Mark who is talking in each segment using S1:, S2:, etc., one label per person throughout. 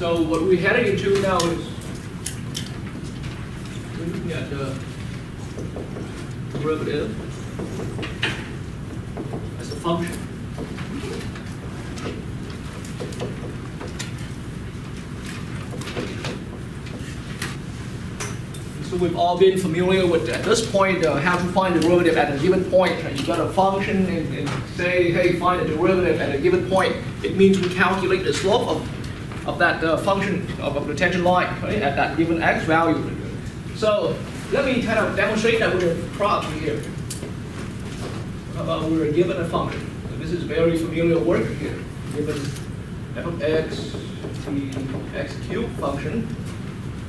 S1: So what we're heading into now is we're looking at the derivative as a function. So we've all been familiar with, at this point, how to find the derivative at a given point. You got a function and say, hey, find a derivative at a given point. It means we calculate the slope of that function of the tangent line, right, at that given x value. So let me kind of demonstrate that with a problem here. How about we're given a function? So this is very familiar work here. Given f of x, the x cubed function,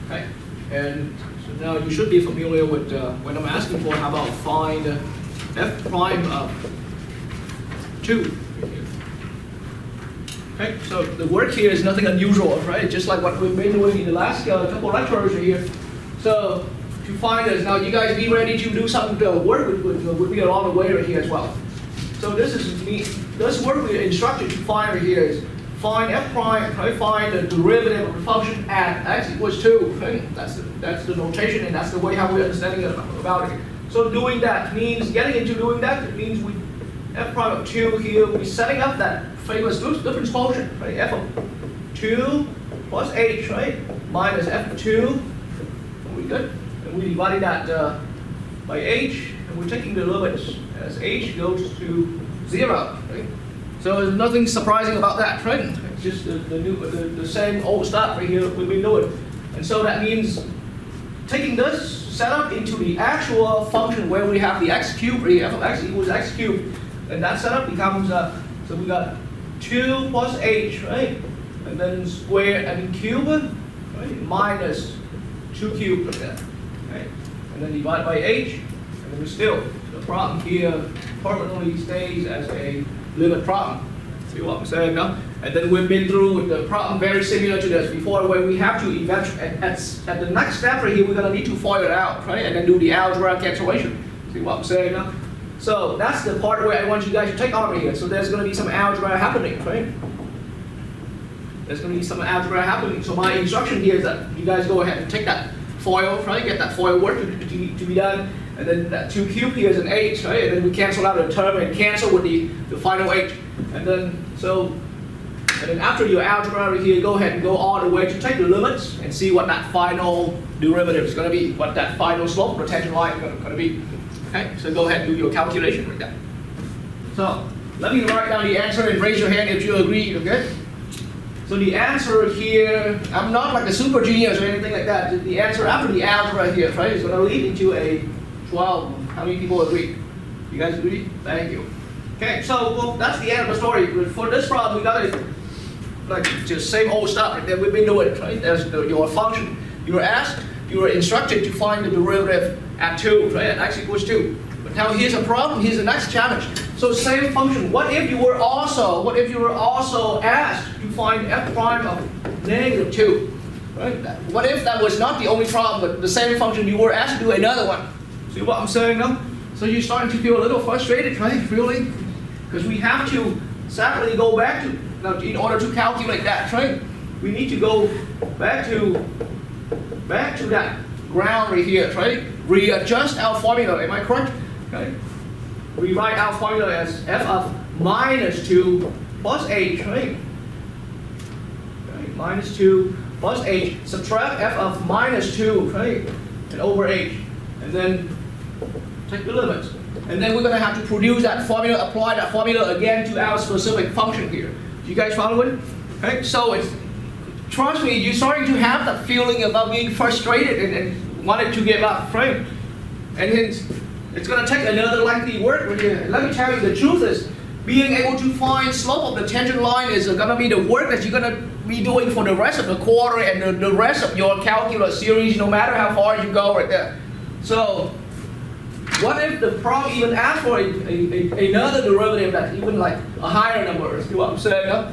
S1: okay, and so now you should be familiar with when I'm asking for how about find f prime of 2. Okay, so the work here is nothing unusual, right? Just like what we've been doing in the last couple of lectures here. So to find this, now you guys be ready to do some work would be along the way right here as well. So this is me. This work we're instructed to find right here is find f prime, right? Find the derivative of the function at x equals 2. Right? That's the notation, and that's the way how we're understanding about it. So doing that means getting into doing that. It means we f prime of 2 here. We're setting up that famous difference quotient, right? F of 2 plus h, right? Minus f of 2. Are we good? And we dividing that by h, and we're taking the limits as h goes to 0, right? So there's nothing surprising about that, right? It's just the same old stuff right here we've been doing. And so that means taking this setup into the actual function where we have the x cubed, right? F of x equals x cubed. And that setup becomes, so we got 2 plus h, right? And then square and cube, right? Minus 2 cubed like that, right? And then divide by h, and then still, the problem here permanently stays as a limit problem. See what I'm saying now? And then we've been through with the problem very similar to this before, where we have to eventually, at the next step right here, we're going to need to FOIL it out, right? And then do the algebra cancellation. See what I'm saying now? So that's the part where I want you guys to take on here. So there's going to be some algebra happening, right? There's going to be some algebra happening. So my instruction here is that you guys go ahead and take that FOIL, right? Get that FOIL work to be done. And then that 2 cubed here is an h, right? And then we cancel out a term and cancel with the final h. And then after your algebra right here, go ahead and go all the way to take the limits and see what that final derivative is going to be, what that final slope of the tangent line is going to be. Okay, so go ahead and do your calculation right there. So let me write down the answer and raise your hand if you agree, okay? So the answer here, I'm not like a super genius or anything like that. The answer after the algebra here, right, is going to lead into a 12. How many people agree? You guys agree? Thank you. Okay, so well, that's the end of the story. For this problem, we got to, like, just same old stuff right there we've been doing, right? There's your function. You were instructed to find the derivative at 2, right? At x equals 2. But now here's a problem. Here's the next challenge. So same function. What if you were also asked to find f prime of negative 2, right? What if that was not the only problem, but the same function you were asked to do another one? See what I'm saying now? So you're starting to feel a little frustrated, right? Really? Because we have to sadly go back to, now in order to calculate that, right? We need to go back to that ground right here, right? Readjust our formula, am I correct? Okay. Rewrite our formula as f of minus 2 plus h, right? Okay. Minus 2 plus h. Subtract f of minus 2, right? And over h. And then take the limits. And then we're going to have to produce that formula, apply that formula again to our specific function here. Do you guys follow it? Okay. So it's, trust me, you're starting to have that feeling about being frustrated and wanted to give up, right? And it's going to take another lengthy work. Let me tell you, the truth is, being able to find slope of the tangent line is going to be the work that you're going to be doing for the rest of the quarter and the rest of your calculus series, no matter how far you go right there. So what if the problem even asks for another derivative that's even like a higher number? See what I'm saying? Huh?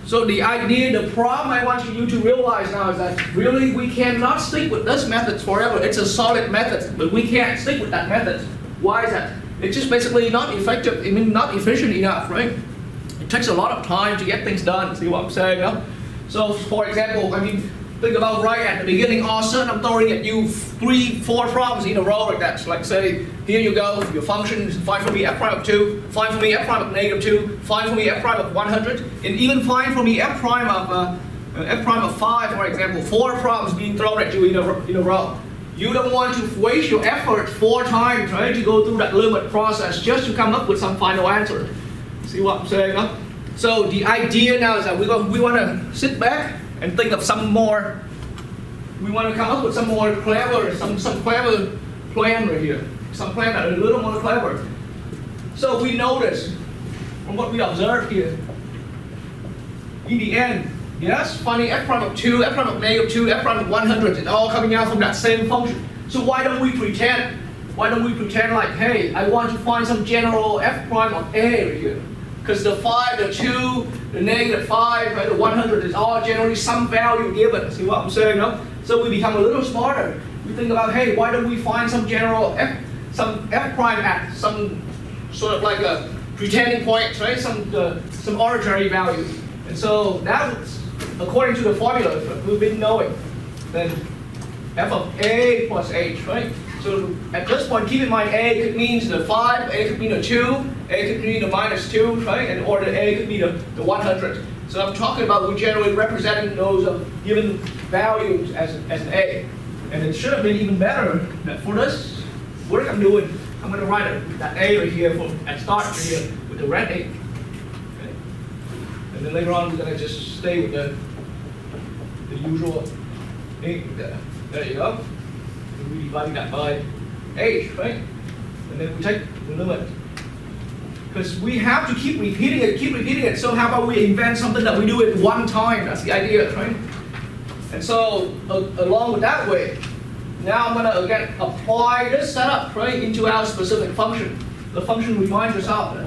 S1: So the idea, the problem I want you to realize now is that really we cannot stick with this method forever. It's a solid method, but we can't stick with that method. Why is that? It's just basically not effective, not efficient enough, right? It takes a lot of time to get things done, see what I'm saying? No? So for example, I mean, think about right at the beginning, all of a sudden I'm throwing at you 3, 4 problems in a row like that. So like say, here you go, your function is find for me f prime of 2, find for me f prime of negative 2, find for me f prime of 100, and even find for me f prime of 5, for example, 4 problems being thrown at you in a row. You don't want to waste your effort 4 times trying to go through that limit process just to come up with some final answer. See what I'm saying? Huh? So the idea now is that we want to sit back and think of some more. We want to come up with some more clever, some clever plan right here. Some plan that are a little more clever. So we notice from what we observed here, in the end, yes, finding f prime of 2, f prime of negative 2, f prime of 100, it's all coming out from that same function. So why don't we pretend? Why don't we pretend like, hey, I want to find some general f prime of a right here. Because the 5, the 2, the negative 5, right, the 100 is all generally some value given. See what I'm saying? No? So we become a little smarter. We think about, hey, why don't we find some general some f prime at some sort of like a pretending point, right? Some arbitrary value. And so that's according to the formula that we've been knowing. Then f of a plus h, right? So at this point, keep in mind a could mean the 5, a could mean the 2, a could mean the minus 2, right? And or the a could be the 100. So I'm talking about we generally representing those given values as an a. And it should have been even better that for this work I'm doing, I'm going to write that a right here at start right here with the red a. Okay? And then later on we're going to just stay with the usual a. There you go. We're dividing that by h, right? And then we take the limit. Because we have to keep repeating it. So how about we invent something that we do it one time? That's the idea, right? And so along with that way, now I'm going to again apply this setup, right, into our specific function. The function reminds yourself,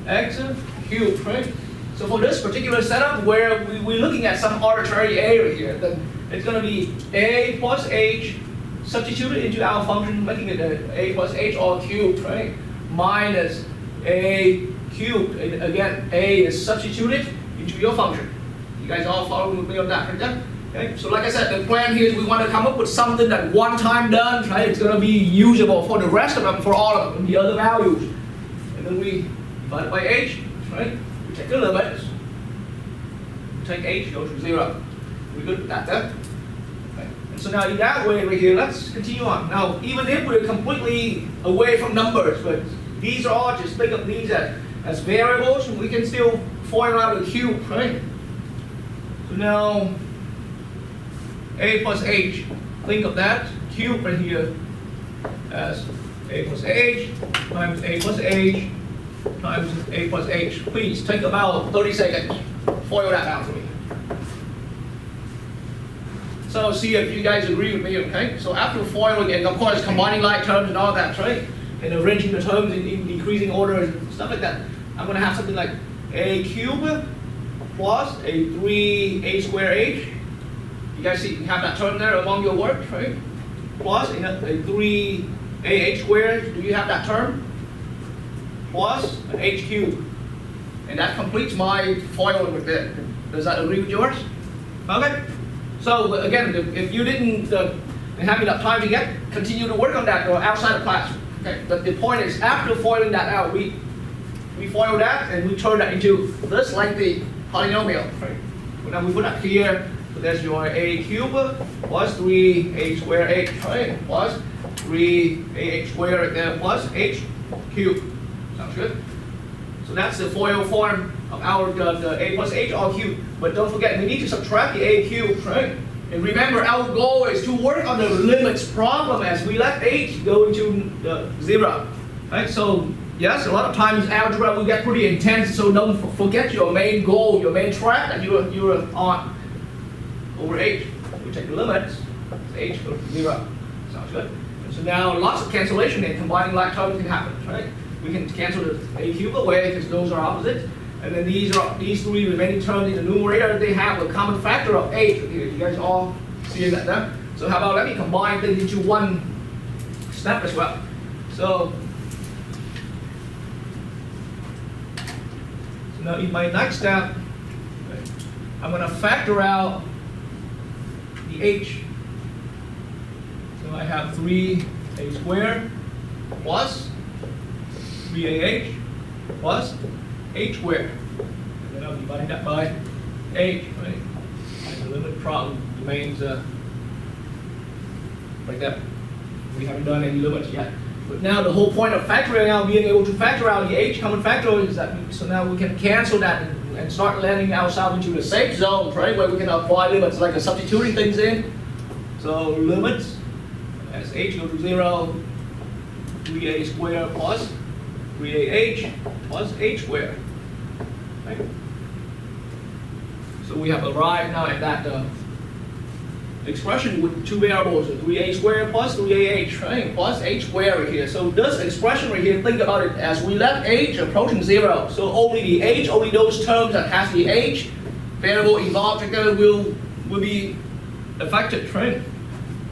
S1: x cubed, right? So for this particular setup where we're looking at some arbitrary area here, then it's going to be a plus h substituted into our function, making it a plus h all cubed, right? Minus a cubed. And again, a is substituted into your function. You guys all following with me on that, right? Okay. So like I said, the plan here is we want to come up with something that one time done, right? It's going to be usable for the rest of them, for all of them, the other values. And then we divide it by h, right? We take the limits. We take h goes to 0. We're good with that, then? Okay. And so now in that way right here, let's continue on. Now, even if we're completely away from numbers, but these are all, just think of these as variables, and we can still FOIL out a cube, right? So now, a plus h, think of that cube right here as a plus h times a plus h times a plus h. Please take about 30 seconds. FOIL that out for me. So see if you guys agree with me, okay? So after FOILing and of course combining like terms and all that, right? And arranging the terms in decreasing order and stuff like that, I'm going to have something like a cube plus a 3a squared h. You guys see, you have that term there among your work, right? Plus a 3ah squared. Do you have that term? Plus an h cubed. And that completes my FOIL with it. Does that agree with yours? Okay. So again, if you didn't have enough time to yet, continue to work on that outside of class. Okay. But the point is, after FOILing that out, we FOIL that and we turn that into this lengthy polynomial. Right? So now we put that here. So there's your a cubed plus 3a squared h, right? Plus 3ah squared right there plus h cubed. Sounds good? So that's the FOIL form of our the a plus h all cubed. But don't forget, we need to subtract the a cubed, right? And remember, our goal is to work on the limits problem as we let h go into the 0. Right? So yes, a lot of times algebra will get pretty intense. So don't forget your main goal, your main track that you're on. Over h, we take the limits. H goes to 0. Sounds good. And so now lots of cancellation and combining like terms can happen, right? We can cancel the a cubed away because those are opposite. And then these 3 remaining terms in the numerator, they have a common factor of h. You guys all see that there? So how about let me combine things into one step as well. So now in my next step, I'm going to factor out the h. So I have 3a squared plus 3ah plus h squared. And then I'm dividing that by h, right? And the limit problem remains like that. We haven't done any limits yet. But now the whole point of factoring out, being able to factor out the h common factor is that, so now we can cancel that and start landing ourselves into the safe zone, right? Where we can apply limits, like substituting things in. So limits, as h goes to 0, 3a squared plus 3ah plus h squared. Right? So we have arrived now at that expression with two variables, 3a squared plus 3ah, right? Plus h squared right here. So this expression right here, think about it as we left h approaching 0. So only the h, only those terms that has the h variable involved together will be affected, right?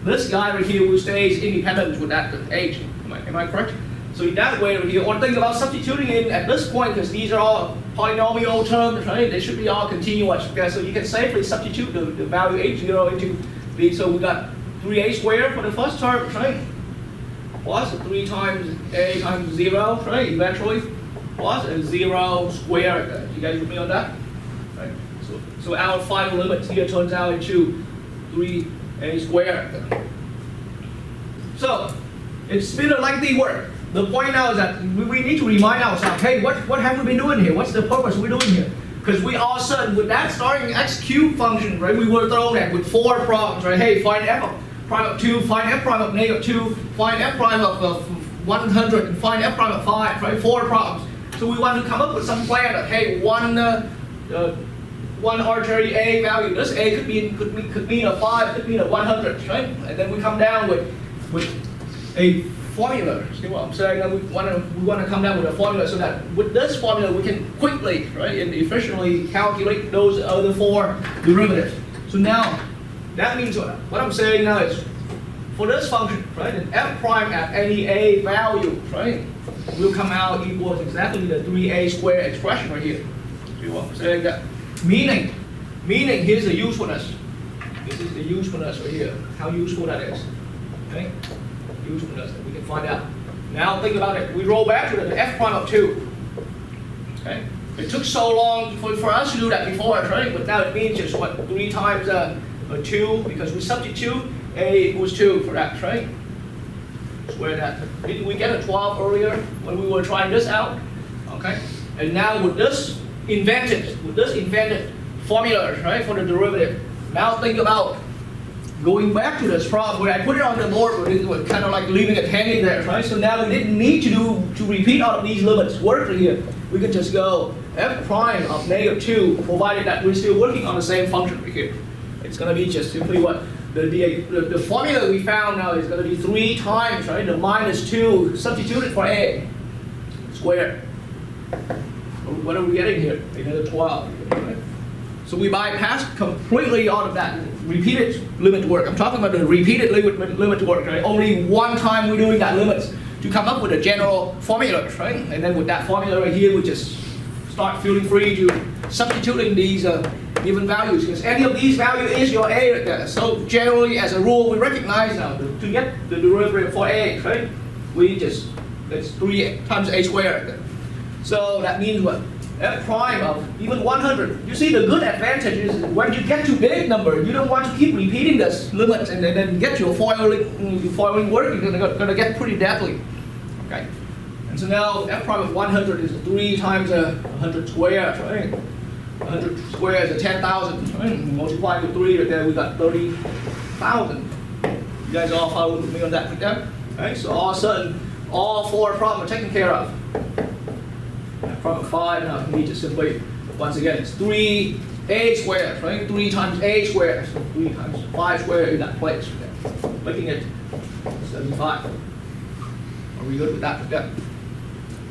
S1: This guy right here will stay independent with that h. Am I correct? So in that way right here, or think about substituting in at this point, because these are all polynomial terms, right? They should be all continuous. Okay? So you can safely substitute the value h0 into the, so we got 3a squared for the first term, right? Plus 3 times a times 0, right? Eventually, plus a 0 squared. You guys with me on that? Right? So our final limit here turns out into 3a squared. So it's been a lengthy work. The point now is that we need to remind ourselves, hey, what have we been doing here? What's the purpose we're doing here? Because we all of a sudden, with that starting x cubed function, right, we were thrown at with 4 problems, right? Hey, find f prime of 2, find f prime of -2, find f prime of 100, and find f prime of 5, right? 4 problems. So we want to come up with some plan that, hey, one arbitrary a value, this a could mean a 5, could mean a 100, right? And then we come down with a formula. See what I'm saying? We want to come down with a formula so that with this formula we can quickly, right, and efficiently calculate those other 4 derivatives. So now that means what I'm saying now is for this function, right, and f prime at any a value, right, will come out equals exactly the 3a squared expression right here. See what I'm saying? That meaning here's the usefulness. This is the usefulness right here. How useful that is. Okay? Usefulness that we can find out. Now think about it. We roll back to the f prime of 2. Okay? It took so long for us to do that before, right? But now it means just what, 3 times a 2, because we substitute a equals 2 for that, right? Square that. Didn't we get a 12 earlier when we were trying this out? Okay? And now with this invented formula, right, for the derivative. Now think about going back to this problem where I put it on the board, but it was kind of like leaving it hanging there, right? So now we didn't need to repeat all of these limits work here. We could just go f prime of -2, provided that we're still working on the same function right here. It's going to be just simply what the formula we found now is going to be 3 times, right, the -2 substituted for a squared. What are we getting here? Another 12. Right? So we bypassed completely all of that repeated limit work. I'm talking about the repeated limit work, right? Only one time we're doing that limits to come up with a general formula, right? And then with that formula right here, we just start feeling free to substituting these given values, because any of these values is your a right there. So generally, as a rule, we recognize now to get the derivative for a, right? That's 3 times a squared right there. So that means what? F prime of even 100. You see, the good advantage is when you get to big number, you don't want to keep repeating this limit and then get your foiling work. You're going to get pretty deadly. Okay. And so now f prime of 100 is 3 times 100 squared, right? 100 squared is 10,000. Right? Multiply with 3 right there, we got 30,000. You guys all follow with me on that right there? Right? So all of a sudden, all 4 problems are taken care of. From 5 now can be just simply, once again, it's 3a squared, right? 3 times a squared, so 3 times 5 squared in that place. Okay. Making it 75. Are we good with that? Yeah.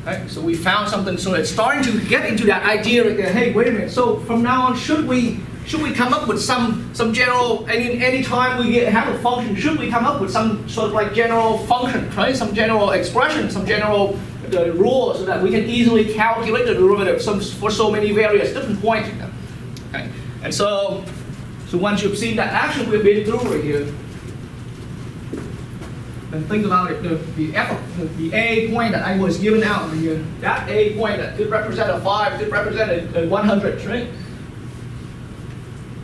S1: Okay. So we found something, so it's starting to get into that idea again. Hey, wait a minute. So from now on, should we come up with some general, any time we have a function, should we come up with some sort of like general function, right? Some general expression, some general rule, so that we can easily calculate the derivative for so many various different points. Okay. And so once you've seen that action we've been through right here, then think about it, the A point that I was given out right here, that A point that could represent a 5, could represent a 100, right?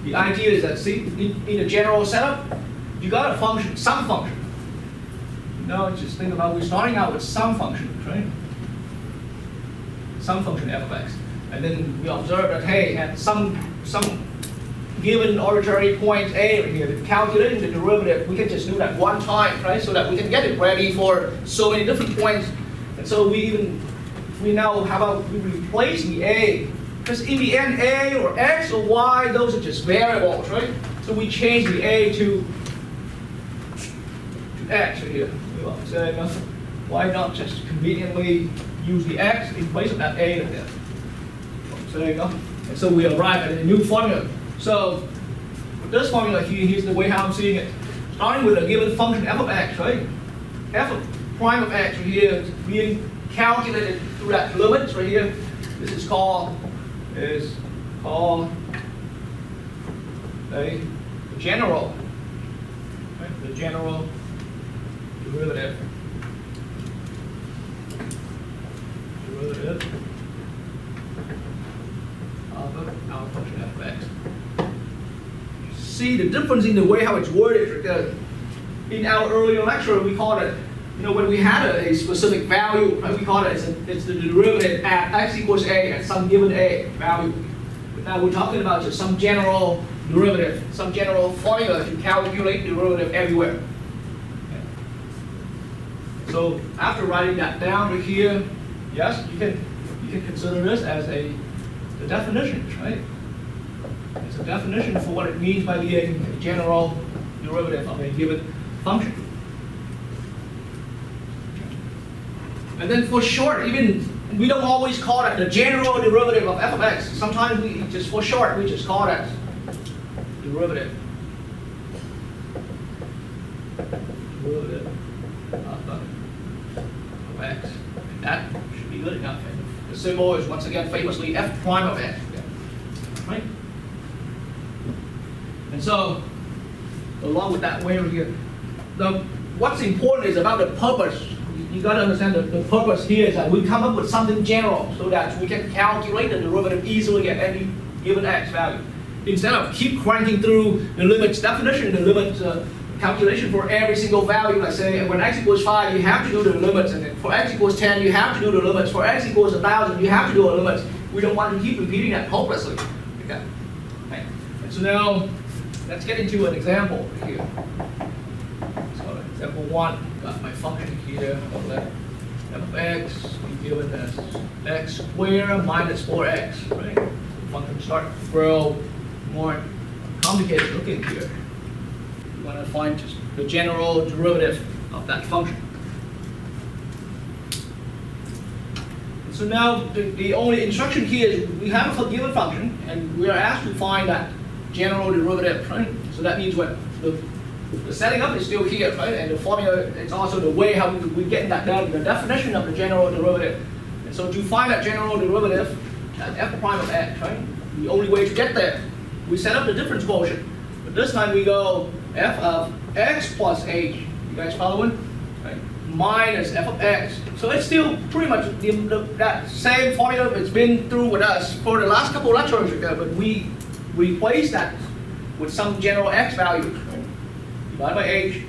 S1: The idea is that, see, in the general setup, you got a function, some function. Just think about, we're starting out with some function, right? Some function f of x. And then we observe that, hey, at some given arbitrary point A right here, calculating the derivative, we can just do that one time, right? So that we can get it ready for so many different points. And so we now, how about we replace the A? Because in the end, A or X or Y, those are just variables, right? So we change the A to X right here. So why not just conveniently use the X in place of that A right there? So there you go. And so we arrive at a new formula. So with this formula here, here's the way how I'm seeing it. Starting with a given function f of x, right? F of prime of x right here is being calculated through that limit right here. This is called a general, right? The general derivative of our function f of x. See the difference in the way how it's worded. In our earlier lecture, we called it, when we had a specific value, right, we call it it's the derivative at x equals a at some given a value. But now we're talking about just some general derivative, some general formula to calculate derivative everywhere. Okay. So after writing that down right here, yes, you can consider this as the definition, right? It's a definition for what it means by being a general derivative of a given function. And then for short, even we don't always call it the general derivative of f of x. Sometimes we just, for short, we just call it derivative. Derivative of x. And that should be good enough. And the symbol is once again famously f prime of x. Right? And so, along with that way over here, what's important is about the purpose. You got to understand the purpose here is that we come up with something general so that we can calculate the derivative easily at any given x value. Instead of keep cranking through the limits definition, the limits calculation for every single value. Let's say when x equals 5, you have to do the limits, and then for x equals 10, you have to do the limits. For x equals 1,000, you have to do the limits. We don't want to keep repeating that hopelessly. Okay. Okay. And so now, let's get into an example here. So example 1, got my function here, f of x, we given as x squared minus 4x, right? The function starts to grow more complicated looking here. We want to find just the general derivative of that function. And so now the only instruction here is we have a given function and we are asked to find that general derivative, right? So that means what the setting up is still here, right? And the formula, it's also the way how we get that down, the definition of the general derivative. And so to find that general derivative at f prime of x, right? The only way to get there, we set up the difference quotient. But this time we go f of x plus h, you guys following? Right? Minus f of x. So it's still pretty much that same formula it's been through with us for the last couple of lectures ago, but we replace that with some general x value. Right? Divided by h,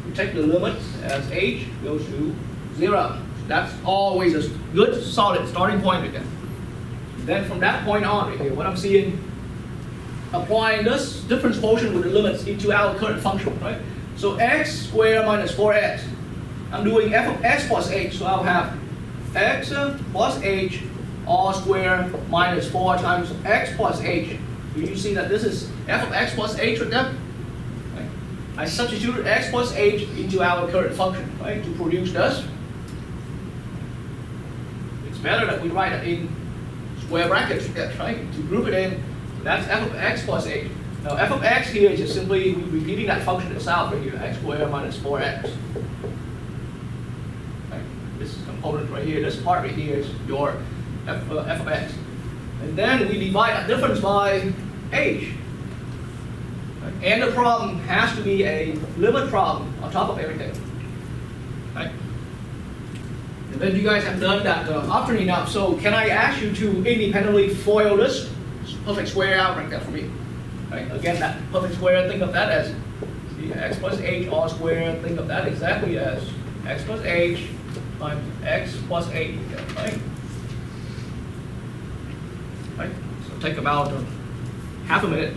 S1: we take the limits as h goes to 0. That's always a good, solid starting point again. Then from that point on, right here, what I'm seeing, applying this difference quotient with the limits into our current function, right? So x squared minus 4x. I'm doing f of x plus h, so I'll have x plus h all squared minus 4 times x plus h. Do you see that this is f of x plus h right there? Right. I substituted x plus h into our current function, right, to produce this. It's better that we write it in square brackets, right, to group it in. That's f of x plus h. Now f of x here is just simply repeating that function itself right here, x squared minus 4x. Right. This component right here, this part right here is your f of x. And then we divide that difference by h. Right? And the problem has to be a limit problem on top of everything. Right? And then you guys have done that often enough, so can I ask you to independently FOIL this perfect square out right there for me? Right? Again, that perfect square, think of that as the x plus h all squared. Think of that exactly as x plus h times x plus 8. Right? Right? So take about half a minute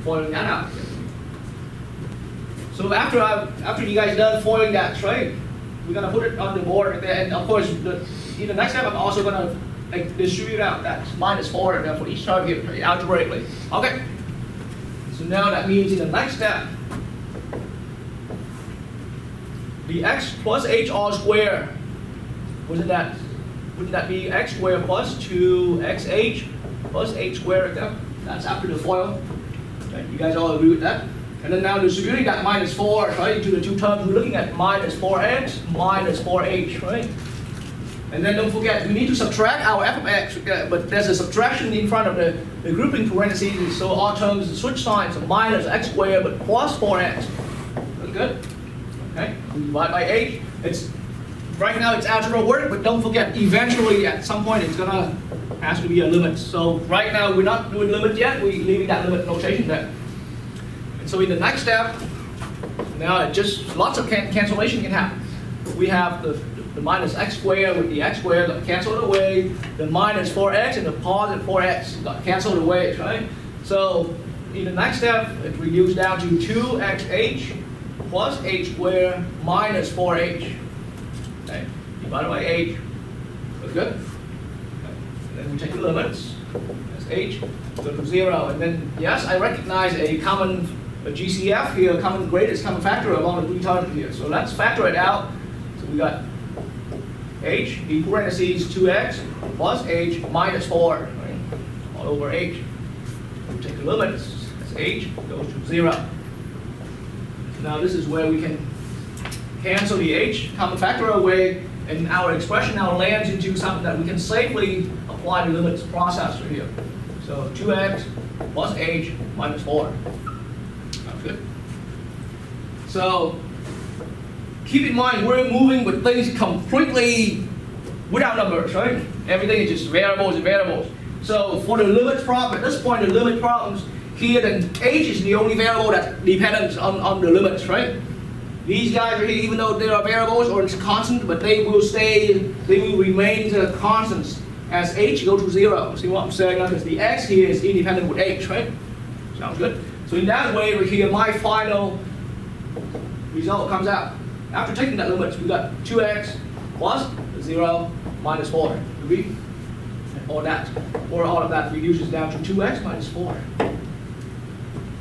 S1: foiling that out. So after you guys done foiling that, right, we're gonna put it on the board right there, and of course in the next step I'm also gonna distribute out that -4 for each term here algebraically. Okay. So now that means in the next step, the x plus h all squared, wouldn't that be x squared plus 2xh plus h squared right there? That's after the FOIL. Right? You guys all agree with that? And then now distributing that -4 right into the two terms, we're looking at -4x minus 4h, right? And then don't forget, we need to subtract our f of x, but there's a subtraction in front of the grouping parentheses, so all terms switch signs, so minus x squared but plus 4x. That's good? Okay, we divide by h. Right now it's algebra work, but don't forget, eventually at some point it's gonna has to be a limit. So right now we're not doing limit yet, we're leaving that limit notation there. And so in the next step, now it just lots of cancellation can happen. We have the minus x squared with the x squared got canceled away, the minus 4x and the positive 4x got canceled away, right? So in the next step, it reduced down to 2xh plus h squared minus 4h. Okay, divided by h. That's good. Okay. And then we take the limits. That's h go to 0, and then yes, I recognize a common GCF here, common greatest common factor among the three terms here. So let's factor it out. So we got h in parentheses 2x plus h minus 4, right? All over h. We take the limits. That's h goes to 0. So now this is where we can cancel the h common factor away, and our expression now lands into something that we can safely apply the limits processor here. So 2x plus h minus 4. Sounds good. So keep in mind, we're moving with things completely without numbers, right? Everything is just variables and variables. So for the limit problem, at this point, the limit problems here, then h is the only variable that depends on the limits, right? These guys are here, even though they are variables or it's constant, but they will remain constants as h go to 0. See what I'm saying? Because the x here is independent with h, right? Sounds good. So in that way, over here, my final result comes out. After taking that limit, we got 2x plus 0 minus 4. Agree? And all of that reduces down to 2x minus 4.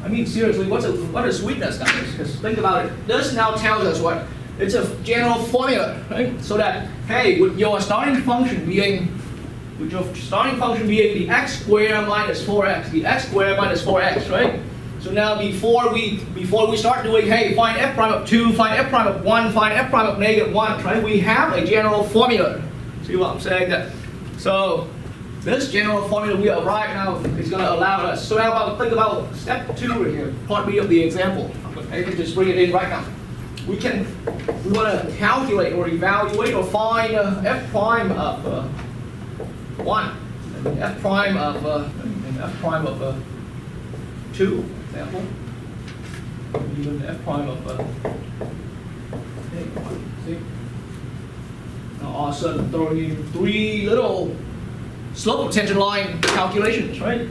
S1: I mean, seriously, what a sweetness that is. Because think about it. This now tells us what? It's a general formula, right? So that, hey, with your starting function being the x squared minus 4x, the x squared minus 4x, right? So now before we start doing, hey, find f prime of 2, find f prime of 1, find f prime of -1, right? We have a general formula. See what I'm saying? That so this general formula we arrive now is going to allow us. So now think about step 2 right here, part B of the example. I can just bring it in right now. We want to calculate or evaluate or find f prime of 1, and f prime of 2. Example, even f prime of see. Now all of a sudden throwing in 3 little slope of tangent line calculations, right?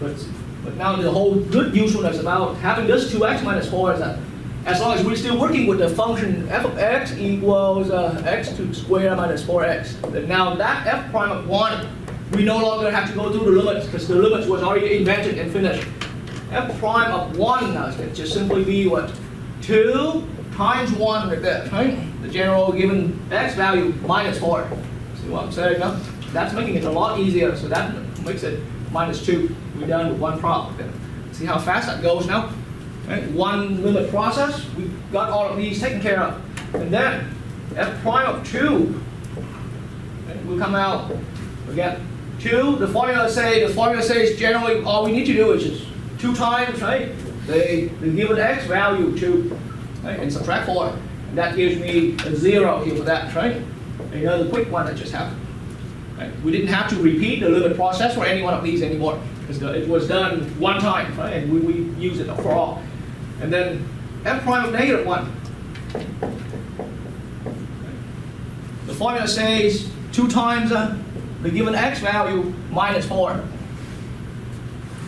S1: But now the whole good usefulness about having this 2x minus 4 is that as long as we're still working with the function f of x equals x to square minus 4x, then now that f prime of 1, we no longer have to go through the limits because the limits was already invented and finished. F prime of 1 now can just simply be what? 2 times 1 right there, right? The general given x value minus 4. See what I'm saying now? That's making it a lot easier, so that makes it minus 2. We're done with one problem then. See how fast that goes now? Right? One limit process, we've got all of these taken care of. And then f prime of 2 will come out, again, 2, the formula says generally all we need to do is just 2 times, right, the given x value 2, right, and subtract 4. And that gives me a 0 here for that, right? Another quick one that just happened. Right? We didn't have to repeat the limit process for any one of these anymore, because it was done one time, right? And we use it for all. And then f prime of negative 1. The formula says 2 times the given x value minus 4.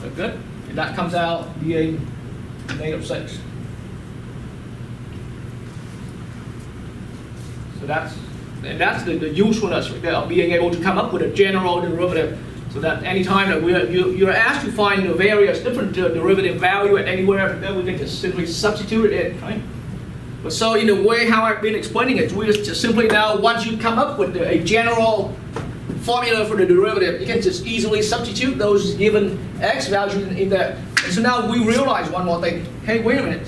S1: Look good? And that comes out being negative 6. So that's the usefulness of being able to come up with a general derivative, so that anytime that you're asked to find the various different derivative value at anywhere, we can just simply substitute it in, right? But so in the way how I've been explaining it, we just simply now, once you come up with a general formula for the derivative, you can just easily substitute those given x values in there. And so now we realize one more thing. Hey, wait a minute.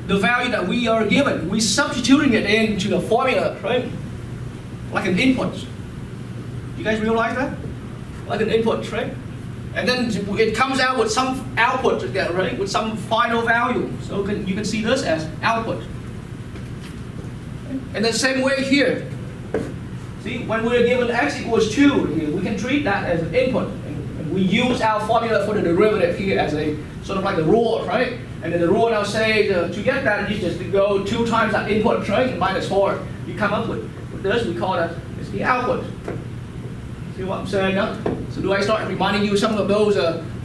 S1: The value that we are given, we're substituting it into the formula, right? Like an input. You guys realize that? Like an input, right? And then it comes out with some output, right? With some final value. So you can see this as output. And the same way here. See, when we're given x equals 2, we can treat that as an input. And we use our formula for the derivative here as a sort of like a rule, right? And then the rule now says to get that, you just go 2 times that input, right? Minus 4. You come up with this, we call that is the output. See what I'm saying now? So do I start reminding you some of those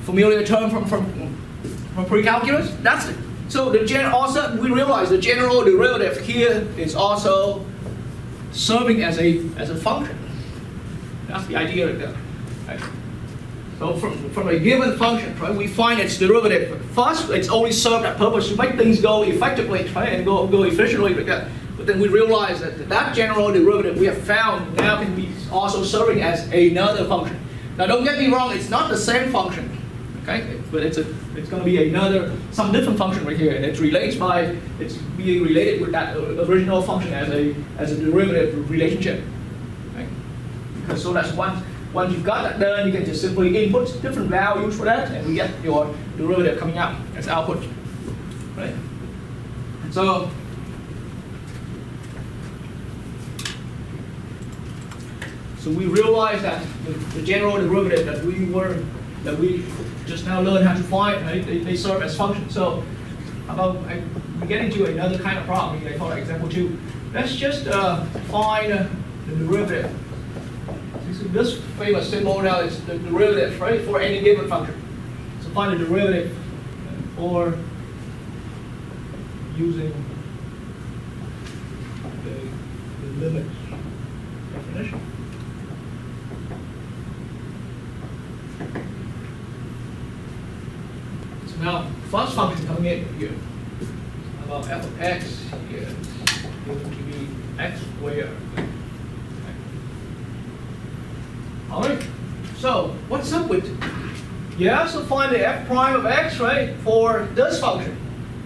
S1: familiar terms from pre-calculus? That's it. So also we realize the general derivative here is also serving as a function. That's the idea right there. Right? So from a given function, right, we find its derivative. First, it's only served that purpose to make things go effectively, right, and go efficiently. But then we realize that that general derivative we have found now can be also serving as another function. Now, don't get me wrong; it's not the same function, okay? But it's going to be some different function right here, and it's being related with that original function as a derivative relationship. Okay? So that's once you've got that done, you can just simply input different values for that, and we get your derivative coming out as output, right? And so we realize that the general derivative that we just now learned how to find, right? They serve as functions. So we get into another kind of problem here called example 2. Let's just find the derivative. So this famous symbol now is the derivative, right, for any given function. So find the derivative for using the limit definition. So now, first function coming in here, about f of x here is given to be x squared. All right, so what's up with it? You also find the f prime of x, right, for this function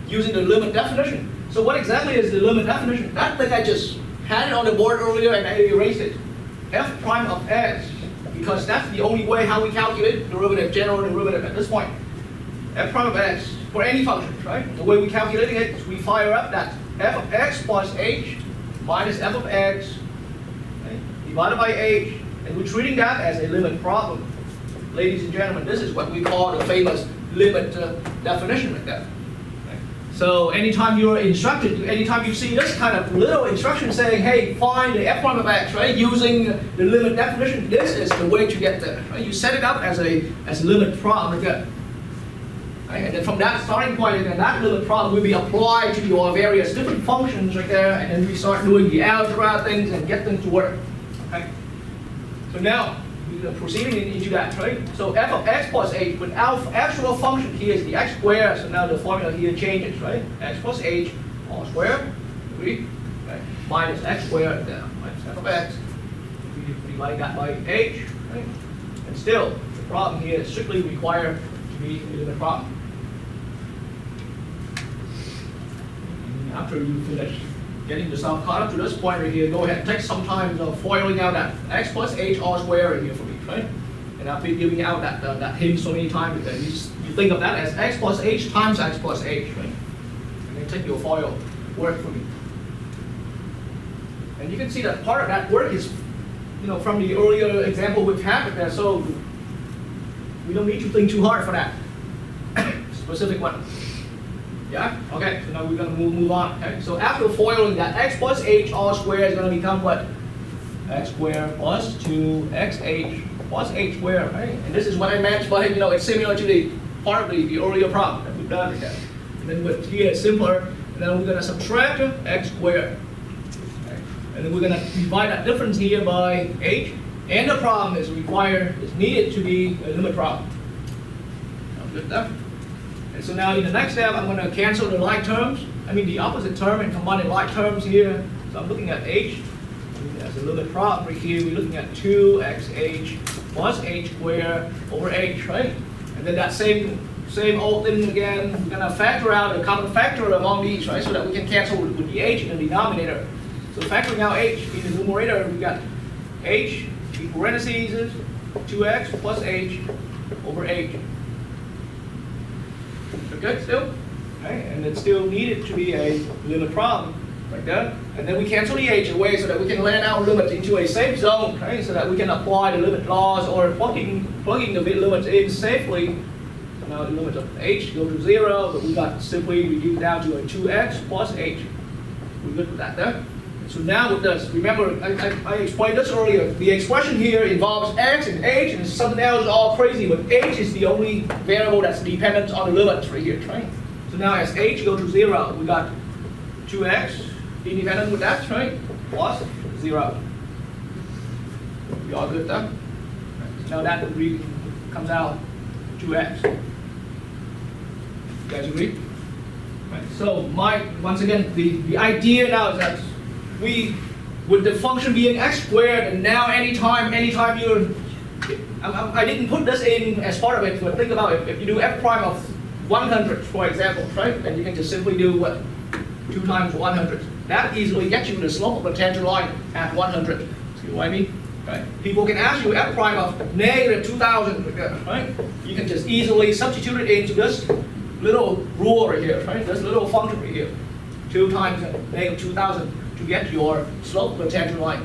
S1: using the limit definition. So what exactly is the limit definition? That thing I just had it on the board earlier and I erased it. F prime of x, because that's the only way how we calculate derivative, general derivative at this point. F prime of x for any function, right? The way we're calculating it is we fire up that f of x plus h minus f of x, okay, divided by h. And we're treating that as a limit problem. Ladies and gentlemen, this is what we call the famous limit definition right there. Okay. So anytime you're instructed, anytime you see this kind of little instruction saying, hey, find the f prime of x, right, using the limit definition, this is the way to get there. Right? You set it up as a limit problem right there. Right? And then from that starting point, then that limit problem will be applied to your various different functions right there, and then we start doing the algebra things and get them to work. Okay? So now, we're proceeding into that, right? So f of x plus h, with our actual function here is the x squared, so now the formula here changes, right? X plus h, all squared, agree? Okay. Minus x squared, minus f of x, we divide that by h, right? And still, the problem here is strictly required to be a limit problem. And after you finish getting yourself caught up to this point right here, go ahead and take some time foiling out that x plus h all squared right here for me, right? And I've been giving out that hint so many times that you you think of that as x plus h times x plus h, right? And then take your FOIL work for me. And you can see that part of that work is, from the earlier example we've had there, so we don't need to think too hard for that specific one. Yeah? Okay, so now we're going to move on. Okay? So after foiling that, x plus h all squared is going to become what? X squared plus 2xh plus h squared, right? And this is what I meant by, it's similar to the part of the earlier problem that we've done here. And then with here it's simpler, and then we're going to subtract x squared. Okay? And then we're going to divide that difference here by h. And the problem is needed to be a limit problem. Sounds good enough? And so now in the next step, I'm going to cancel the like terms. The opposite term and combine the like terms here. So I'm looking at h. As a limit problem right here, we're looking at 2xh plus h squared over h, right? And then that same old thing again, we're going to factor out a common factor among these, right? So that we can cancel with the h in the denominator. So factoring out h in the numerator, we got h in parentheses 2x plus h over h. Good still? Okay, and it's still needed to be a limit problem, like that. And then we cancel the h away so that we can land our limit into a safe zone, okay, so that we can apply the limit laws or plugging the limits in safely. So now the limit of h goes to 0, but we got simply reduced down to a 2x plus h. We're good with that there. So now with this, remember I explained this earlier, the expression here involves x and h and something else all crazy, but h is the only variable that's dependent on the limits right here, right? So now as h goes to 0, we got 2x independent with that, right? Plus 0. We all good there? So now that comes out 2x. You guys agree? Right. So once again, the idea now is that with the function being x squared, and now anytime you're, I didn't put this in as part of it, but think about it. If you do f prime of 100, for example, right? Then you can just simply do what? 2 times 100. That easily gets you the slope of the tangent line at 100. See what I mean? Right? People can ask you f prime of negative 2000, right? You can just easily substitute it into this little rule right here, right? This little function right here. 2 times negative 2000 to get your slope of the tangent line.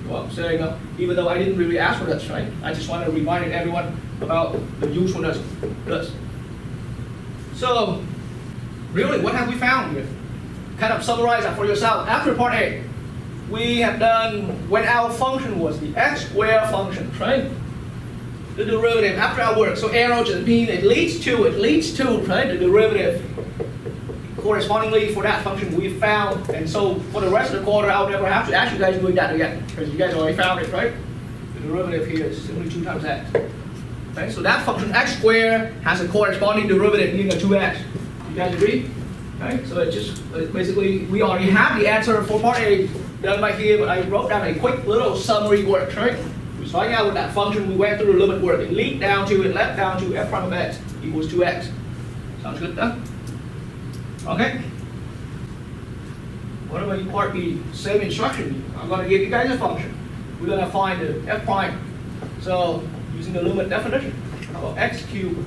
S1: Well, I'm saying, even though I didn't really ask for this, right? I just want to remind everyone about the usefulness of this. So, really, what have we found here? Kind of summarize that for yourself. After part A, we have done when our function was the x squared function, right? The derivative after our work. So arrow just means it leads to, right? The derivative correspondingly for that function we found. And so for the rest of the quarter, I'll never have to ask you guys doing that again, because you guys already found it, right? The derivative here is simply 2 times x. Right? So that function x squared has a corresponding derivative being a 2x. You guys agree? Right? So it's basically, we already have the answer for part A done by here, but I wrote down a quick little summary work, right? We started out with that function, we went through the limit work. It led down to f prime of x equals 2x. Sounds good though? Okay. What about part B? Same instruction. I'm going to give you guys a function. We're going to find the f prime. So using the limit definition, how about x cubed?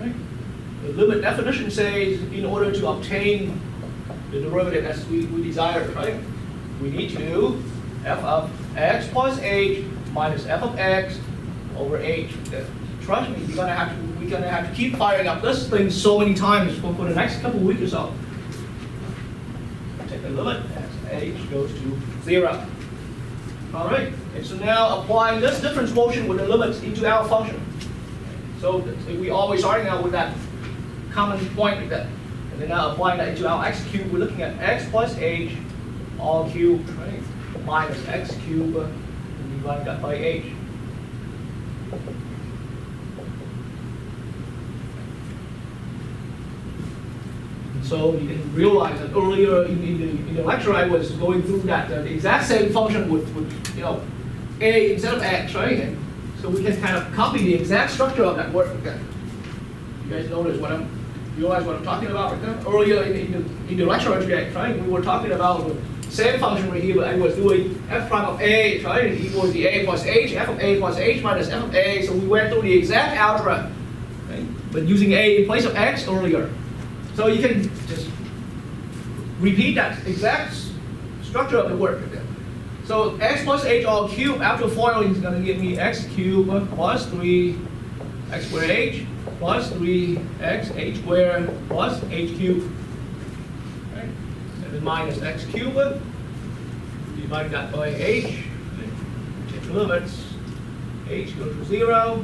S1: Right. The limit definition says in order to obtain the derivative as we desire, right? We need to f of x plus h minus f of x over h. Trust me, we're gonna have to keep firing up this thing so many times for the next couple of weeks or so. Take the limit as h goes to 0. All right, and so now applying this difference motion with the limits into our function. So we always starting out with that common point like that, and then now applying that into our x cubed. We're looking at x plus h all cubed, right? Minus x cubed, and divide that by h. So you can realize that earlier in the lecture I was going through that the exact same function with a instead of x, right? And so we can kind of copy the exact structure of that work again. You guys realize what I'm talking about right now? Earlier in the lecture today, right? We were talking about same function right here, but I was doing f prime of a, right, equals the a plus h, f of a plus h minus f of a, so we went through the exact algebra, right, but using a in place of x earlier. So you can just repeat that exact structure of the work. So x plus h all cubed after foiling is going to give me x cubed plus 3 x squared h plus 3x h squared plus h cubed. Right? And then minus x cubed. Divide that by h. Right? Take the limits. H goes to 0.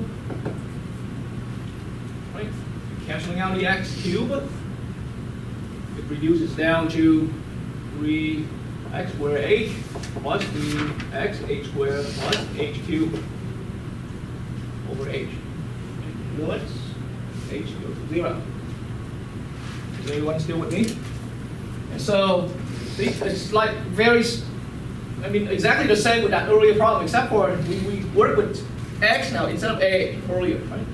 S1: Right? Canceling out the x cubed. It reduces down to 3 x squared h plus 3x h squared plus h cubed over h. Limits, h goes to 0. Is everyone still with me? And so, see, it's like exactly the same with that earlier problem, except for we work with x now instead of a earlier, right?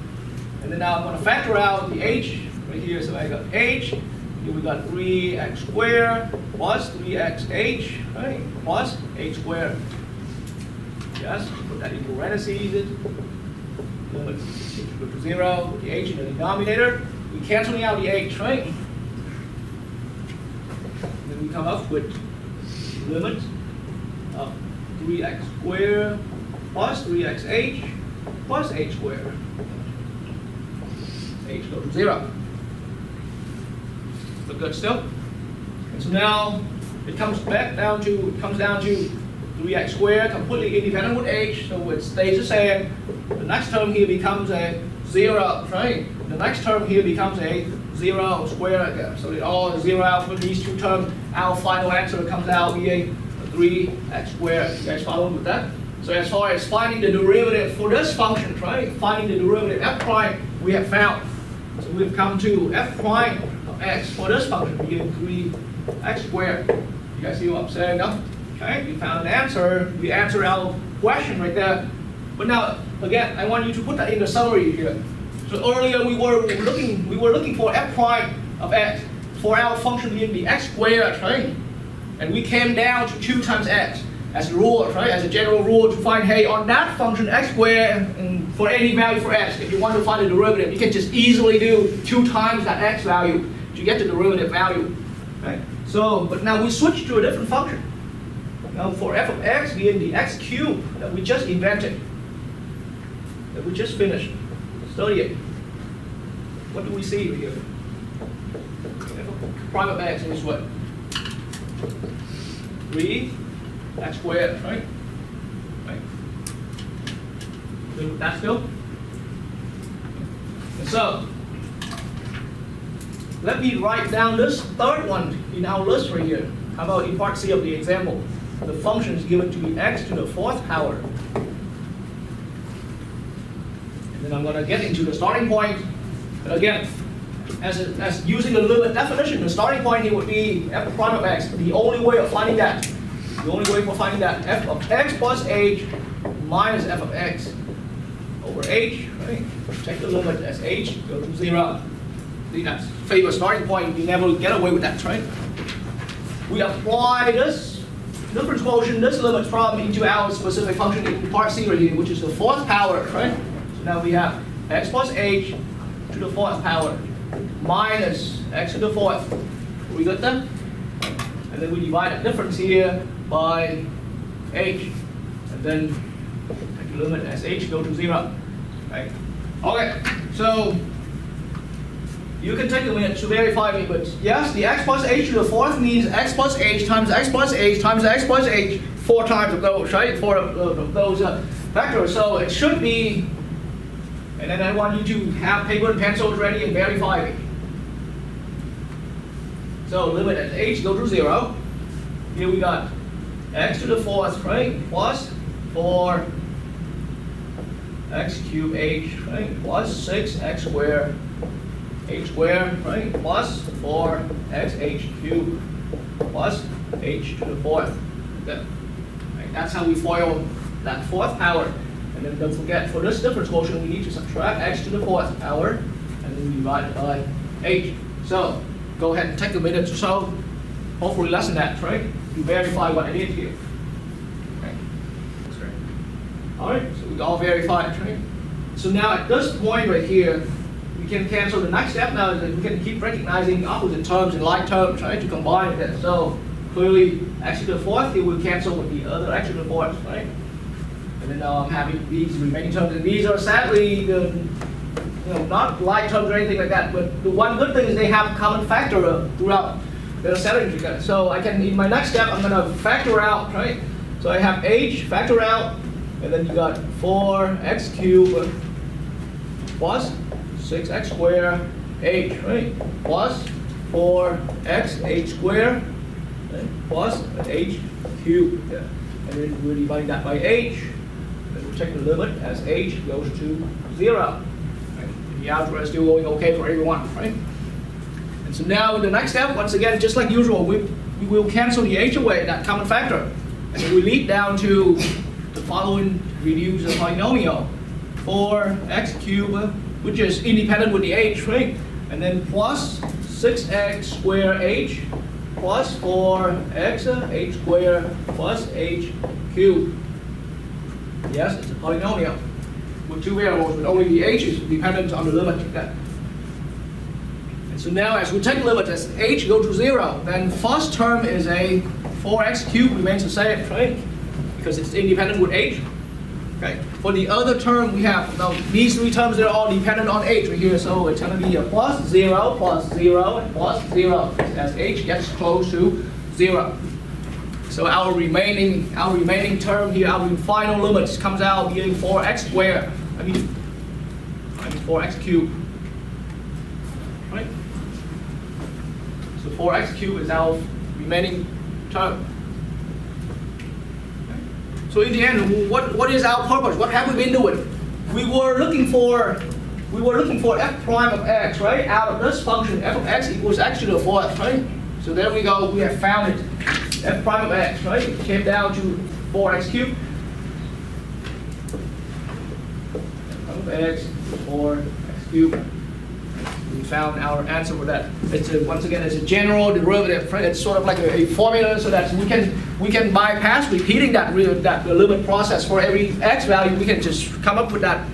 S1: And then now I'm going to factor out the h right here, so I got h. Here we got 3x squared plus 3xh, right, plus h squared. Yes, put that in parentheses. Limit h equal to 0, with the h in the denominator. We're canceling out the h, right? Then we come up with limit of 3x squared plus 3xh plus h squared. H goes to 0. Look good still? And so now it comes down to 3x squared, completely independent with h, so it stays the same. The next term here becomes a 0, right? The next term here becomes a 0 squared again. So it all zero out for these two terms. Our final answer comes out being 3x squared. You guys following with that? So as far as finding the derivative for this function, right? Finding the derivative f prime, we have found. So we've come to f prime of x for this function being 3x squared. You guys see what I'm saying now? Okay, we found an answer. We answered our question right there. But now, again, I want you to put that in the summary here. So earlier we were looking for f prime of x for our function being the x squared, right? And we came down to 2 times x as a rule, right? As a general rule to find, hey, on that function x squared, and for any value for x, if you want to find the derivative, you can just easily do 2 times that x value to get the derivative value, right? So, but now we switch to a different function. Now for f of x being the x cubed that we just invented, that we just finished studying, what do we see here? F of prime of x is what? 3x squared, right? Right. Good with that still? And so, let me write down this third one in our list right here. How about in part C of the example? The function is given to be x to the 4th power. And then I'm going to get into the starting point. But again, as using the limit definition, the starting point here would be f prime of x. The only way of finding that, f of x plus h minus f of x over h, right? Take the limit as h goes to 0. See, that's favorite starting point. You never get away with that, right? We apply this difference quotient, this limit problem into our specific function in part C right here, which is the 4th power, right? So now we have x plus h to the 4th power minus x to the 4th. We got that? And then we divide that difference here by h. And then take the limit as h go to 0. Right? Okay, so you can take a minute to verify me, but yes, the x plus h to the 4th means x plus h times x plus h times x plus h, 4 times of those, right? 4 of those vectors. So it should be, and then I want you to have paper and pencils ready and verify me. So limit as h go to 0. Here we got x to the 4th, right? Plus 4 x cubed h, right? Plus 6x squared h squared, right? Plus 4xh cubed plus h to the 4th. Okay. Right. That's how we FOIL that 4th power. And then don't forget, for this difference quotient, we need to subtract x to the 4th power, and then we divide it by h. So go ahead and take a minute or so. Hopefully lessen that, right? to verify what I did here. Okay.
S2: That's great.
S1: All right, so we all verified, right? So now at this point right here, we can cancel. The next step now is that we can keep recognizing opposite terms and like terms, right, to combine that. So clearly, x to the fourth, it will cancel with the other x to the fourth, right? And then now I'm having these remaining terms, and these are sadly not like terms or anything like that. But the one good thing is they have common factor throughout. They're setting together. So I can, in my next step, I'm gonna factor out, right? So I have h factor out, and then you got 4x cubed plus 6x squared h, right? Plus 4x h squared plus h cubed. Yeah. And then we're dividing that by h. And we'll take the limit as h goes to 0. Right? The algebra is still going okay for everyone, right? And so now the next step, once again, just like usual, we will cancel the h away, that common factor. And then we lead down to the following reduced polynomial. 4x cubed, which is independent with the h, right? And then plus 6x squared h plus 4x h squared plus h cubed. Yes, it's a polynomial with two variables, but only the h is dependent on the limit. Okay. And so now as we take the limit as h go to 0, then first term is a 4x cubed remains the same, right? Because it's independent with h. Okay. For the other term, we have, now these three terms, they're all dependent on h right here, so it's going to be a plus 0, and plus 0 as h gets close to 0. So our remaining term here, our final limit comes out being 4x squared. I mean 4x cubed. Right? So 4x cubed is our remaining term. So in the end, what is our purpose? What have we been doing? We were looking for f prime of x, right? Out of this function, f of x equals x to the fourth, right? So there we go. We have found it. F prime of x, right? It came down to 4x cubed. F prime of x, 4x cubed. We found our answer for that. It's once again, it's a general derivative. Right? It's sort of like a formula, so that we can bypass repeating that limit process for every x value. We can just come up with that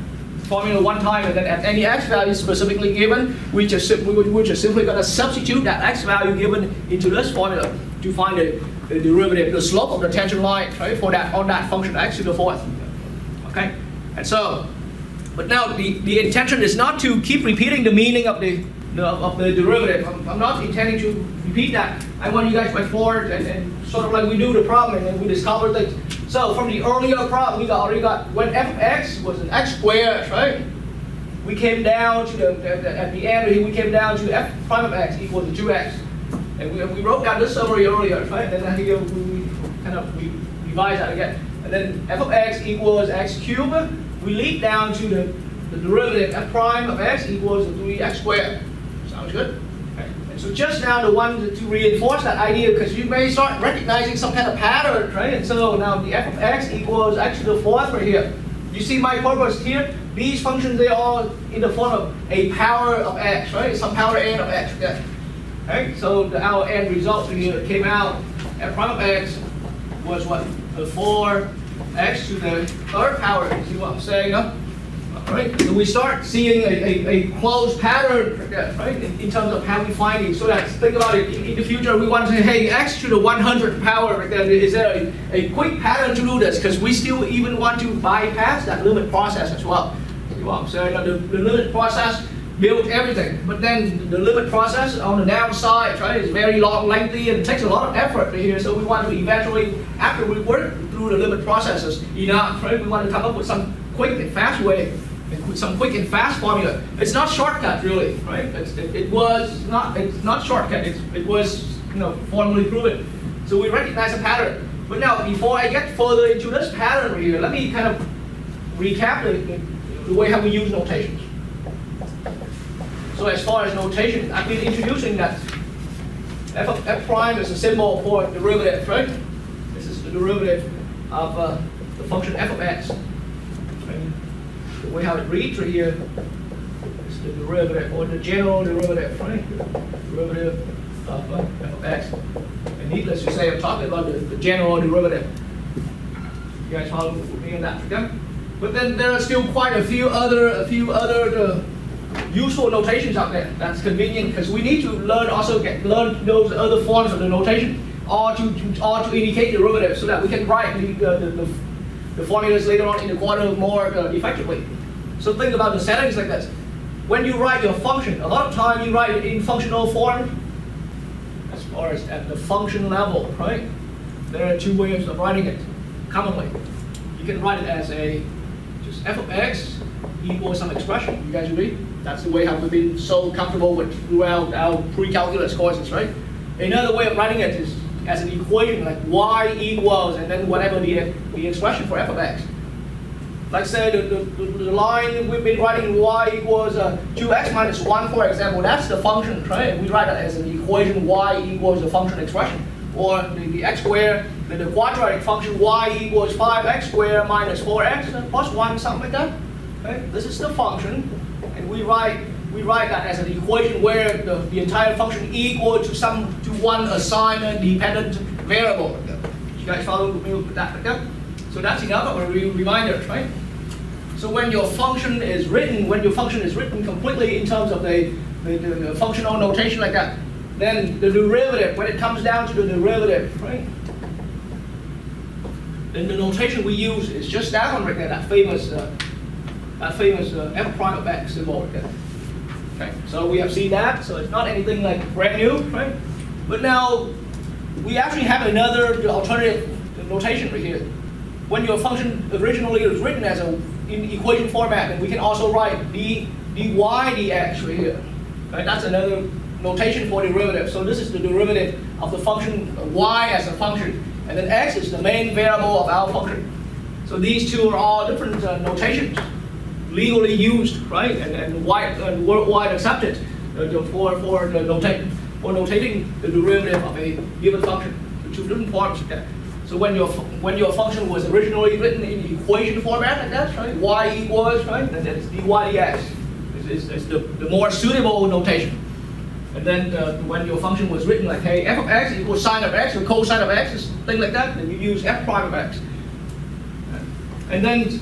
S1: formula one time, and then at any x value specifically given, we're just simply going to substitute that x value given into this formula to find the derivative, the slope of the tangent line, right? For that on that function x to the fourth. Okay, and so. But now the intention is not to keep repeating the meaning of the derivative. I'm not intending to repeat that. I want you guys to go forward and sort of like we do the problem, and then we discover that. So from the earlier problem, we already got when f of x was an x squared, right? We came down to at the end here we came down to f prime of x equals to 2x, and we wrote down this summary earlier, right? And then here we kind of revise that again, and then f of x equals x cubed. We lead down to the derivative f prime of x equals to 3x squared. Sounds good? Okay. And so just now the one to reinforce that idea, because you may start recognizing some kind of pattern, right? And so now the f of x equals x to the fourth right here. You see my purpose here? These functions, they're all in the form of a power of x, right? Some power n of x. Okay. Right? So our end result here came out, f prime of x was what? The 4x to the third power. You see what I'm saying? Huh? All right. So we start seeing a closed pattern, right? In terms of how we find it. So that think about it. In the future, we want to say, hey, x to the 100th power. Is there a quick pattern to do this? Because we still even want to bypass that limit process as well. See what I'm saying? The limit process built everything, but then the limit process on the downside, right, is very long, lengthy, and takes a lot of effort here. So we want to eventually, after we work through the limit processes enough, right, we want to come up with some quick and fast way, with some quick and fast formula. It's not shortcut really, right? It's not shortcut. It was formally proven. So we recognize a pattern. But now, before I get further into this pattern right here, let me kind of recap the way how we use notations. So as far as notation, I've been introducing that f prime is a symbol for derivative, right? This is the derivative of the function f of x. Right? The way how it reads right here is the derivative, or the general derivative, right? Derivative of f of x. And And needless to say, I'm talking about the general derivative. You guys follow me on that, okay? But then there are still quite a few other useful notations out there. That's convenient because we need to learn learn those other forms of the notation, or to indicate derivatives, so that we can write the formulas later on in the quarter more effectively. So think about the settings like this. When you write your function, a lot of time you write it in functional form, as far as at the function level, right? There are two ways of writing it commonly. You can write it as just f of x equals some expression. You guys agree? That's the way how we've been so comfortable with throughout our pre-calculus courses, right? Another way of writing it is as an equation, like y equals, and then whatever the expression for f of x. Like say the line we've been writing y equals 2x minus 1, for example, that's the function, right? We write it as an equation y equals the function expression. Or the x squared, the quadratic function y equals 5x squared minus 4x plus 1, something like that. Okay? This is the function, and we write that as an equation where the entire function equal to one assigned dependent variable. You guys follow me with that? Okay? So that's enough of a reminder, right? So when your function is written completely in terms of the functional notation like that, then the derivative, when it comes down to the derivative, right? Then the notation we use is just that one right there, that famous f prime of x symbol right there. Okay, so we have seen that, so it's not anything like brand new, right? But now we actually have another alternative notation right here. When your function originally was written as in equation format, then we can also write dy dx right here. Right? That's another notation for derivative. So this is the derivative of the function y as a function, and then x is the main variable of our function. So these two are all different notations, legally used, right, and worldwide accepted for notating the derivative of a given function. The two different forms of that. So when your function was originally written in equation format like that, right, y equals, right, and that's dy dx is the more suitable notation. And then when your function was written like, hey, f of x equals sine of x or cosine of x, thing like that, then you use f prime of x. And then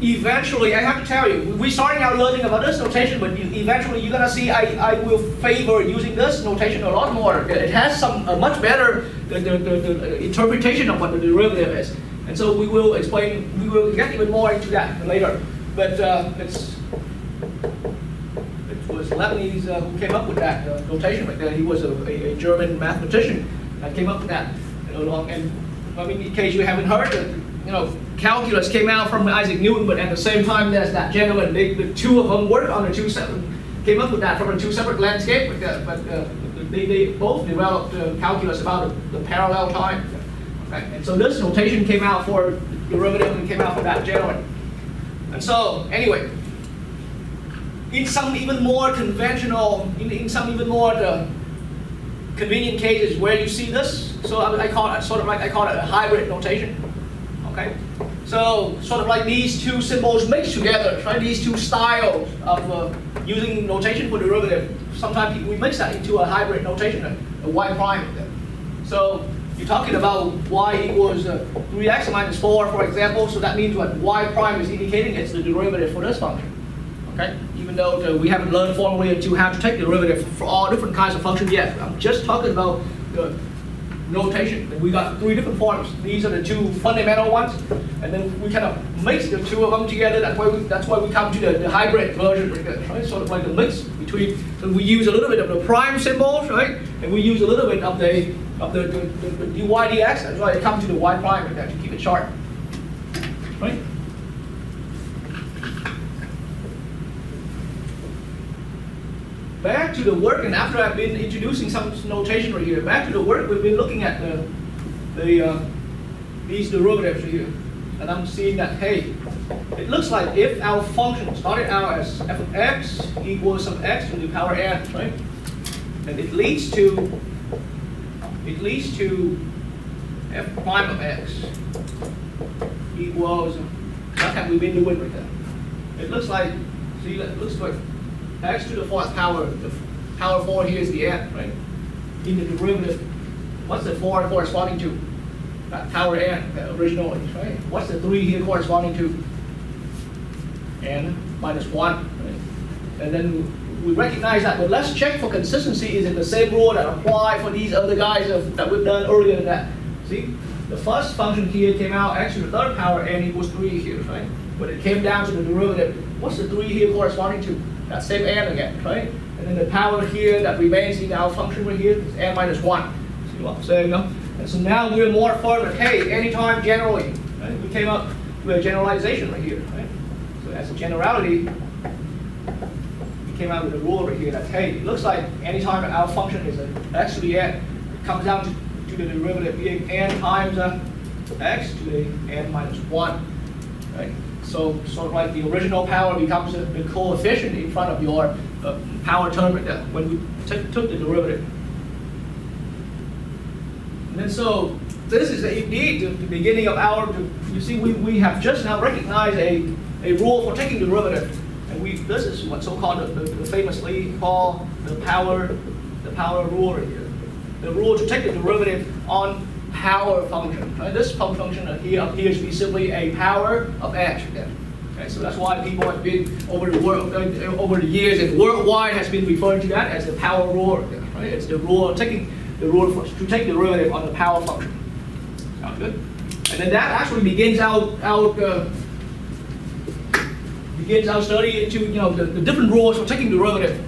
S1: eventually, I have to tell you, we're starting out learning about this notation, but eventually you're gonna see I will favor using this notation a lot more. It has a much better the interpretation of what the derivative is. And so we will get even more into that later. But it was Leibniz who came up with that notation right there. He was a German mathematician that came up with that. And I mean, in case you haven't heard, calculus came out from Isaac Newton, but at the same time there's that gentleman. The two of them worked on came up with that from a two separate landscape. But they both developed calculus about the parallel time. Okay? And so this notation came out for derivative and came out for that gentleman. And so anyway, in some even more conventional, in some even more convenient cases where you see this, so I call it a hybrid notation. Okay, so sort of like these two symbols mixed together, right? These two styles of using notation for derivative. Sometimes we mix that into a hybrid notation, a y prime. So you're talking about y equals 3x minus 4, for example. So that means what y prime is indicating, it's the derivative for this function. Okay, even though we haven't learned formally to how to take the derivative for all different kinds of functions yet. I'm just talking about the notation. We got three different forms. These are the two fundamental ones, and then we kind of mix the two of them together. That's why we come to the hybrid version, right? Sort of like the mix between. So we use a little bit of the prime symbols, right, and we use a little bit of the dy dx. That's why I come to the y prime like that to keep it short, right? Back to the work, and after I've been introducing some notation right here, back to the work, we've been looking at these derivatives right here. And I'm seeing that, hey, it looks like if our function started out as f of x equals some x to the power n, right? And it leads to f prime of x equals, that's how we've been doing right there. It looks like, see, it looks like x to the fourth power, the power 4 here is the n, right? In the derivative What's the 4 corresponding to? That power n, the original, right? What's the 3 here corresponding to? N minus 1. Right? And then we recognize that, but let's check for consistency. Is it the same rule that apply for these other guys that we've done earlier than that? See, the first function here came out x to the 3rd power n equals 3 here, right? When it came down to the derivative, what's the 3 here corresponding to? That same n again, right? And then the power here that remains in our function right here is n minus 1. See what I'm saying, no? And so now we're more firm. Hey, anytime generally, right? We came up with a generalization right here, right? So as a generality, we came out with a rule right here that, hey, it looks like anytime our function is an x to the n, it comes down to the derivative being n times x to the n minus 1, right? So sort of like the original power becomes the coefficient in front of your power term when we took the derivative. And then so this is indeed the beginning of our, you see we have just now recognized a rule for taking derivative. And this is what's so-called the famously called the power rule right here. The rule to take the derivative on power function. Right? This function here appears to be simply a power of x again. Okay, so that's why people have been over the years and worldwide has been referring to that as the power rule. Right? It's the rule of taking the rule to take the derivative on the power function. Sound good? And then that actually begins our study into the different rules for taking derivative